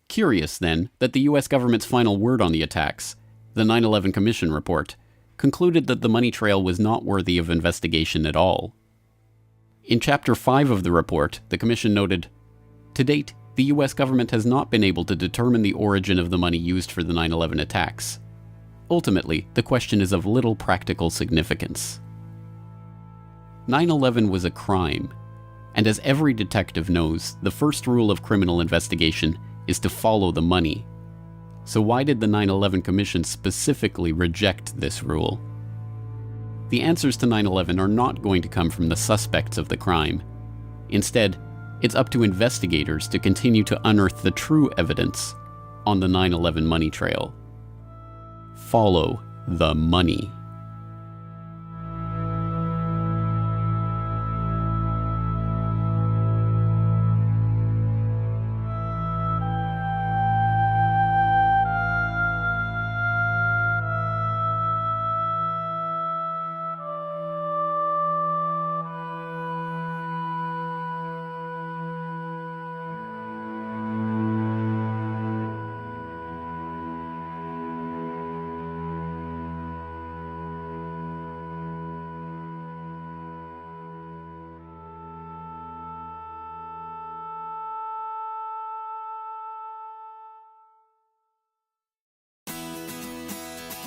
Curious, then, that the U.S. government's final word on the attacks, the 9/11 Commission report, concluded that the money trail was not worthy of investigation at all. In Chapter 5 of the report, the Commission noted, "To date, the U.S. government has not been able to determine the origin of the money used for the 9/11 attacks. Ultimately, the question is of little practical significance." 9/11 was a crime, and as every detective knows, the first rule of criminal investigation is to follow the money. So why did the 9/11 Commission specifically reject this rule? The answers to 9/11 are not going to come from the suspects of the crime. Instead, it's up to investigators to continue to unearth the true evidence on the 9/11 money trail. Follow the money.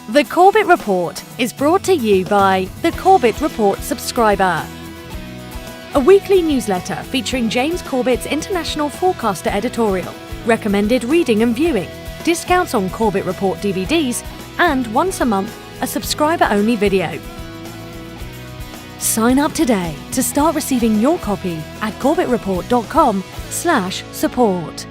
The Corbett Report is brought to you by the Corbett Report subscriber, a weekly newsletter featuring James Corbett's International Forecaster editorial, recommended reading and viewing, discounts on Corbett Report DVDs, and once a month, a subscriber-only video. Sign up today to start receiving your copy at corbettreport.com/support.